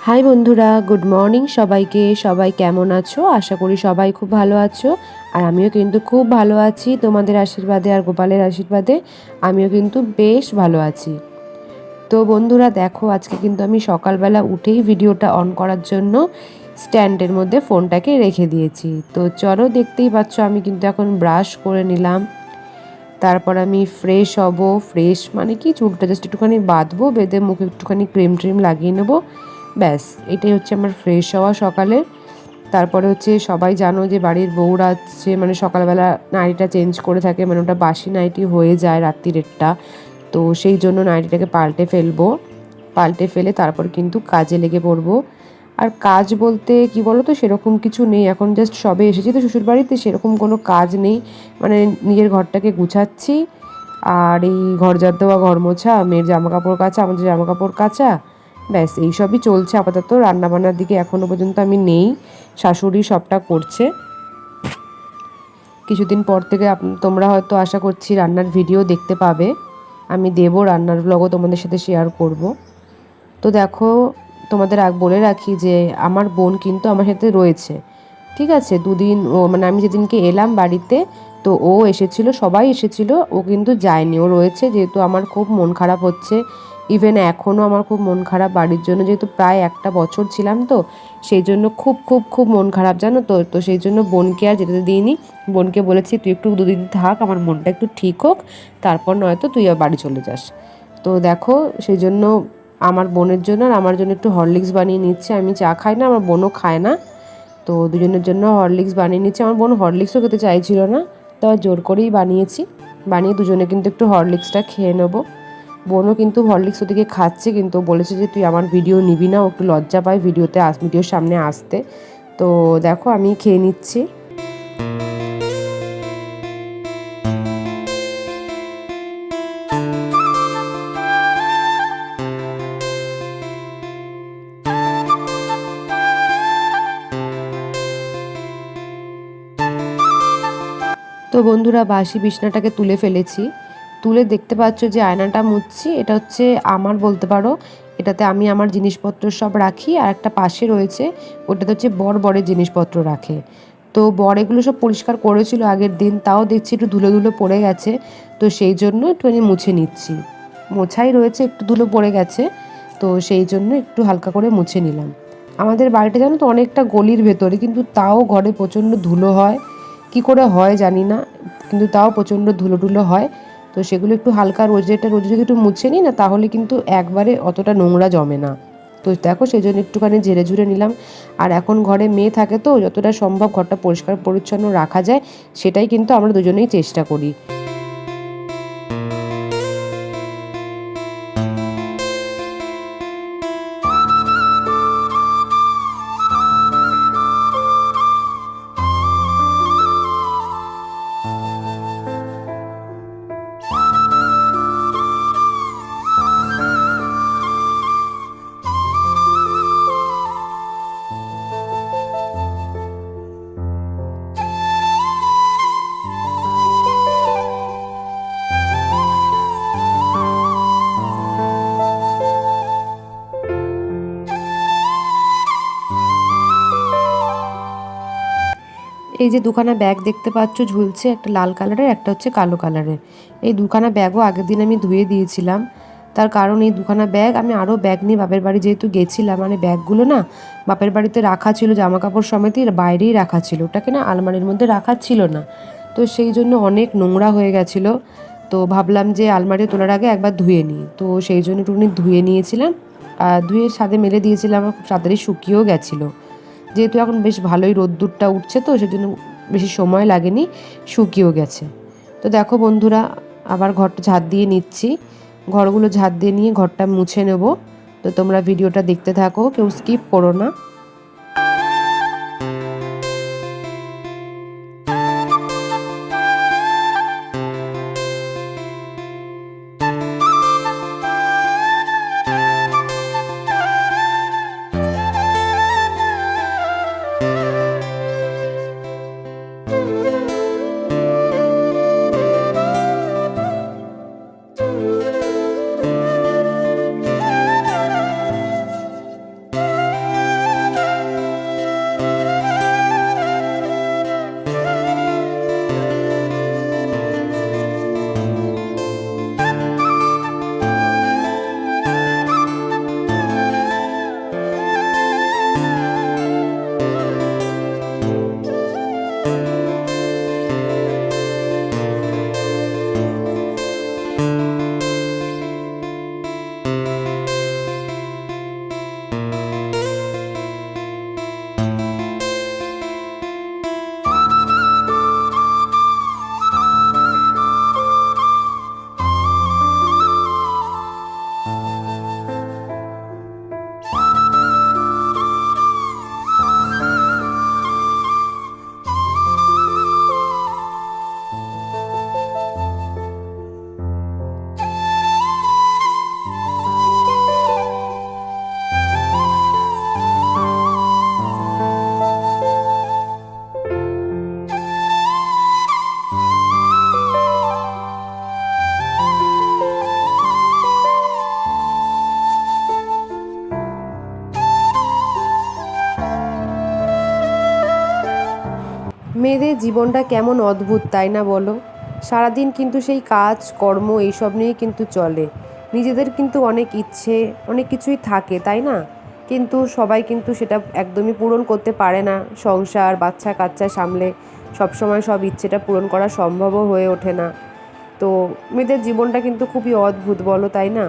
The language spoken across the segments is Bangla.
হাই বন্ধুরা, গুড মর্নিং সবাইকে। সবাই কেমন আছো? আশা করি সবাই খুব ভালো আছো। আর আমিও কিন্তু খুব ভালো আছি তোমাদের আশীর্বাদে আর গোপালের আশীর্বাদে। আমিও কিন্তু বেশ ভালো আছি। তো বন্ধুরা দেখো, আজকে কিন্তু আমি সকালবেলা উঠেই ভিডিওটা অন করার জন্য স্ট্যান্ডের মধ্যে ফোনটাকে রেখে দিয়েছি। তো চলো, দেখতেই পাচ্ছ আমি কিন্তু এখন ব্রাশ করে নিলাম। তারপর আমি ফ্রেশ হব। ফ্রেশ মানে কি, চুলটা জাস্ট একটুখানি বাঁধবো, বেঁধে মুখে একটুখানি ক্রিম ট্রিম লাগিয়ে নেবো। ব্যাস, এটাই হচ্ছে আমার ফ্রেশ হওয়া সকালে। তারপরে হচ্ছে সবাই জানো যে বাড়ির বউরা হচ্ছে মানে সকালবেলা নাইটিটা চেঞ্জ করে থাকে, মানে ওটা বাসি নাইটি হয়ে যায় রাত্রিরেরটা। তো সেই জন্য নাইটিটাকে পাল্টে ফেলবো। পাল্টে ফেলে তারপর কিন্তু কাজে লেগে পড়বো। আর কাজ বলতে কি বলো তো, সেরকম কিছু নেই, এখন জাস্ট সবে এসেছি তো শ্বশুরবাড়িতে, সেরকম কোনো কাজ নেই। মানে নিজের ঘরটাকে গুছাচ্ছি, আর এই ঘর ঝাড় দেওয়া, ঘর মোছা, মেয়ের জামা কাপড় কাচা, আমাদের জামা কাপড় কাচা, ব্যাস এইসবই চলছে আপাতত। রান্নাবান্নার দিকে এখনও পর্যন্ত আমি নেই, শাশুড়ি সবটা করছে। কিছুদিন পর থেকে তোমরা হয়তো আশা করছি রান্নার ভিডিও দেখতে পাবে, আমি দেবো, রান্নার ব্লগও তোমাদের সাথে শেয়ার করব। তো দেখো, তোমাদের বলে রাখি যে আমার বোন কিন্তু আমার সাথে রয়েছে, ঠিক আছে। দুদিন ও মানে আমি যেদিনকে এলাম বাড়িতে, তো ও এসেছিল, সবাই এসেছিল, ও কিন্তু যায়নি, ও রয়েছে। যেহেতু আমার খুব মন খারাপ হচ্ছে, ইভেন এখনও আমার খুব মন খারাপ বাড়ির জন্য, যেহেতু প্রায় একটা বছর ছিলাম, তো সেই জন্য খুব খুব খুব মন খারাপ, জানো তো। তো সেই জন্য বোনকে আর যেতে দিইনি। বোনকে বলেছি তুই একটু দুদিন থাক, আমার মনটা একটু ঠিক হোক, তারপর নয়তো তুই বাড়ি চলে যাস। তো দেখো, সেই জন্য আমার বোনের জন্য আর আমার জন্য একটু হরলিক্স বানিয়ে নিচ্ছে। আমি চা খাই না, আমার বোনও খায় না, তো দুজনের জন্য হরলিক্স বানিয়ে নিচ্ছে। আমার বোন হরলিক্সও খেতে চাইছিল না, তো জোর করেই বানিয়েছি। বানিয়ে দুজনে কিন্তু একটু হরলিক্সটা খেয়ে নেবো। বোনও কিন্তু হরলিক্স ওদিকে খাচ্ছে, কিন্তু বলেছে যে তুই আমার ভিডিও নিবি না, ও একটু লজ্জা পায় ভিডিওর সামনে আসতে। তো দেখো, আমি খেয়ে নিচ্ছি। তো বন্ধুরা, বাসি বিছনাটাকে তুলে ফেলেছি। তুলে দেখতে পাচ্ছ যে আয়নাটা মুছছি, এটা হচ্ছে আমার, বলতে পারো এটাতে আমি আমার জিনিসপত্র সব রাখি। আর একটা পাশে রয়েছে, ওটাতে হচ্ছে বরের জিনিসপত্র রাখে। তো বর এগুলো সব পরিষ্কার করেছিল আগের দিন, তাও দেখছি একটু ধুলো ধুলো পড়ে গেছে, তো সেই জন্য একটুখানি মুছে নিচ্ছি। মোছাই রয়েছে, একটু ধুলো পড়ে গেছে, তো সেই জন্য একটু হালকা করে মুছে নিলাম। আমাদের বাড়িটা জানো তো অনেকটা গলির ভেতরে, কিন্তু তাও ঘরে প্রচণ্ড ধুলো হয়, কি করে হয় জানি না, কিন্তু তাও প্রচণ্ড ধুলো টুলো হয়। তো সেগুলো একটু হালকা রোজ যদি একটু মুছে নিই না, তাহলে কিন্তু একবারে অতটা নোংরা জমে না। তো দেখো, সেই জন্য একটুখানি ঝেড়ে ঝুড়ে নিলাম। আর এখন ঘরে মেয়ে থাকে, তো যতটা সম্ভব ঘরটা পরিষ্কার পরিচ্ছন্ন রাখা যায়, সেটাই কিন্তু আমরা দুজনেই চেষ্টা করি। এই যে দুখানা ব্যাগ দেখতে পাচ্ছ ঝুলছে, একটা লাল কালারের, একটা হচ্ছে কালো কালারের। এই দুখানা ব্যাগও আগের দিন আমি ধুয়ে দিয়েছিলাম। তার কারণ এই দুখানা ব্যাগ আমি আরও ব্যাগ নিয়ে বাপের বাড়ি যেহেতু গেছিলাম, মানে ব্যাগগুলো না বাপের বাড়িতে রাখা ছিল, জামা কাপড় সমেতই বাইরেই রাখা ছিল, ওটাকে না আলমারির মধ্যে রাখা ছিল না। তো সেই জন্য অনেক নোংরা হয়ে গেছিলো। তো ভাবলাম যে আলমারি তোলার আগে একবার ধুয়ে নিই, তো সেই জন্য একটুখানি ধুয়ে নিয়েছিলাম। আর ধুয়ে ছাদে মেলে দিয়েছিলাম, খুব তাড়াতাড়ি শুকিয়েও গেছিলো। যেহেতু এখন বেশ ভালোই রোদ্দুরটা উঠছে, তো সেজন্য বেশি সময় লাগেনি, শুকিয়েও গেছে। তো দেখো বন্ধুরা, আবার ঘরটা ঝাড় দিয়ে নিচ্ছি। ঘরগুলো ঝাড় দিয়ে নিয়ে ঘরটা মুছে নেব। তো তোমরা ভিডিওটা দেখতে থাকো, কেউ স্কিপ করো না। মেয়েদের জীবনটা কেমন অদ্ভুত, তাই না বলো? সারাদিন কিন্তু সেই কাজ কর্ম এইসব নিয়েই কিন্তু চলে। নিজেদের কিন্তু অনেক ইচ্ছে, অনেক কিছুই থাকে, তাই না? কিন্তু সবাই কিন্তু সেটা একদমই পূরণ করতে পারে না। সংসার বাচ্চা কাচ্চা সামলে সবসময় সব ইচ্ছেটা পূরণ করা সম্ভবও হয়ে ওঠে না। তো মেয়েদের জীবনটা কিন্তু খুবই অদ্ভুত, বলো তাই না?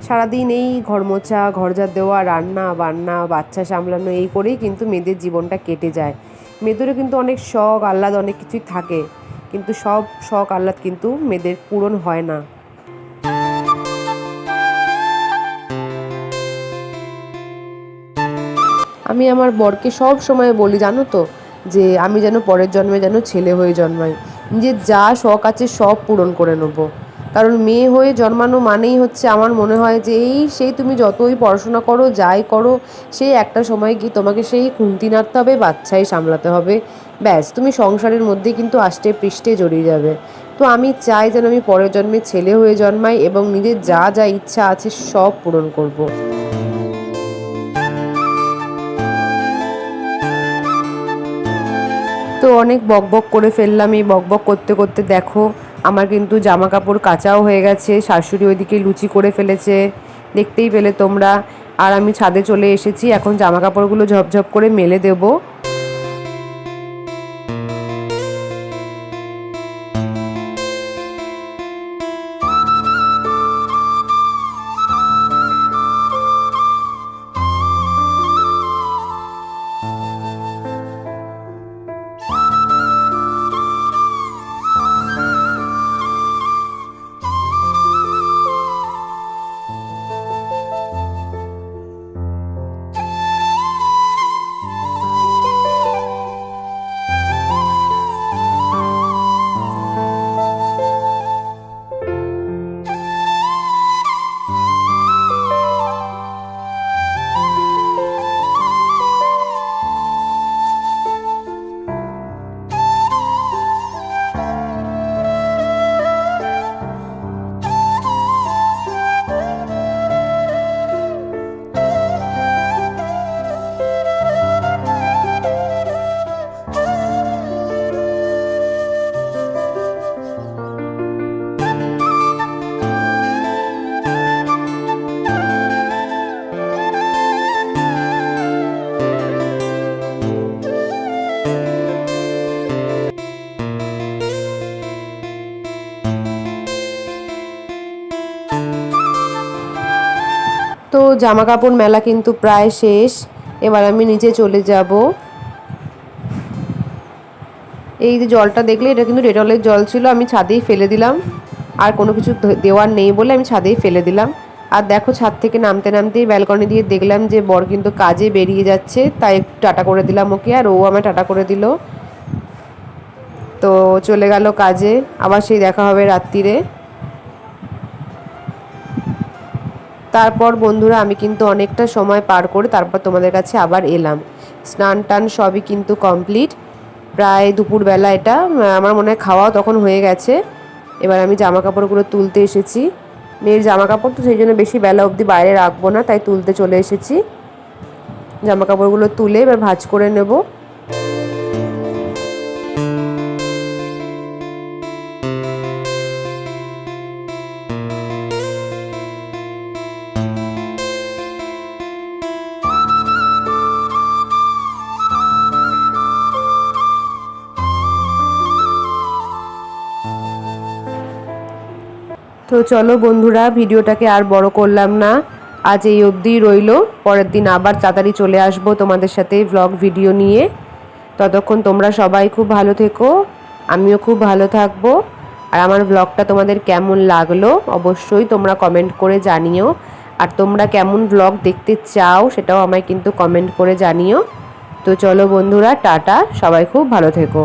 সারাদিন এই ঘর মোছা, ঘর ঝাড় দেওয়া, রান্না বান্না, বাচ্চা সামলানো, এই করেই কিন্তু মেয়েদের জীবনটা কেটে যায়। মেয়েদেরও কিন্তু অনেক শখ আহ্লাদ অনেক কিছুই থাকে, কিন্তু সব শখ আহ্লাদ কিন্তু মেয়েদের পূরণ হয় না। আমি আমার বরকে সব সময় বলি, জানো তো, যে আমি যেন পরের জন্মে যেন ছেলে হয়ে জন্মাই, নিজের যা শখ আছে সব পূরণ করে নেবো। কারণ মেয়ে হয়ে জন্মানো মানেই হচ্ছে, আমার মনে হয় যে সেই তুমি যতই পড়াশোনা করো যাই করো, সেই একটা সময় গিয়ে তোমাকে সেই খুন্তি নাড়তে হবে, বাচ্চাই সামলাতে হবে, ব্যাস তুমি সংসারের মধ্যে কিন্তু আষ্টে পৃষ্ঠে জড়িয়ে যাবে। তো আমি চাই যেন আমি পরের জন্মে ছেলে হয়ে জন্মাই এবং নিজের যা যা ইচ্ছা আছে সব পূরণ করব। তো অনেক বকবক করে ফেললাম। এই বকবক করতে করতে দেখো আমার কিন্তু জামা কাপড় কাচাও হয়ে গেছে, শাশুড়ি ওইদিকে লুচি করে ফেলেছে, দেখতেই পেলে তোমরা। আর আমি ছাদে চলে এসেছি, এখন জামা কাপড়গুলো ঝপঝপ করে মেলে দেবো। তো জামা কাপড় মেলা কিন্তু প্রায় শেষ, এবার আমি নিচে চলে যাব। এই যে জলটা দেখলে, এটা কিন্তু ডেটলের জল ছিল, আমি ছাদেই ফেলে দিলাম, আর কোনো কিছু দেওয়ার নেই বলে আমি ছাদেই ফেলে দিলাম। আর দেখো ছাদ থেকে নামতে নামতেই ব্যালকনি দিয়ে দেখলাম যে বর কিন্তু কাজে বেরিয়ে যাচ্ছে, তাই একটু টাটা করে দিলাম ওকে, আর ও আমায় টাটা করে দিল। তো চলে গেল কাজে, আবার সেই দেখা হবে রাত্রিরে। তারপর বন্ধুরা আমি কিন্তু অনেকটা সময় পার করে তারপর তোমাদের কাছে আবার এলাম। স্নান টান সবই কিন্তু কমপ্লিট, প্রায় দুপুরবেলা এটা, আমার মনে হয় খাওয়াও তখন হয়ে গেছে। এবার আমি জামা কাপড়গুলো তুলতে এসেছি। মেয়ের জামা কাপড় তো সেই জন্য বেশি বেলা অবধি বাইরে রাখবো না, তাই তুলতে চলে এসেছি। জামা কাপড়গুলো তুলে এবার ভাঁজ করে নেব। তো চলো বন্ধুরা, ভিডিওটাকে আর বড় করলাম না, আজ এই অবধিই রইলো। পরের দিন আবার তাড়াতাড়ি চলে আসবো তোমাদের সাথে ব্লগ ভিডিও নিয়ে। ততক্ষণ তোমরা সবাই খুব ভালো থেকো, আমিও খুব ভালো থাকবো। আর আমার ব্লগটা তোমাদের কেমন লাগলো অবশ্যই তোমরা কমেন্ট করে জানিও। আর তোমরা কেমন ব্লগ দেখতে চাও সেটাও আমায় কিন্তু কমেন্ট করে জানিও। তো চলো বন্ধুরা, টাটা, সবাই খুব ভালো থেকো।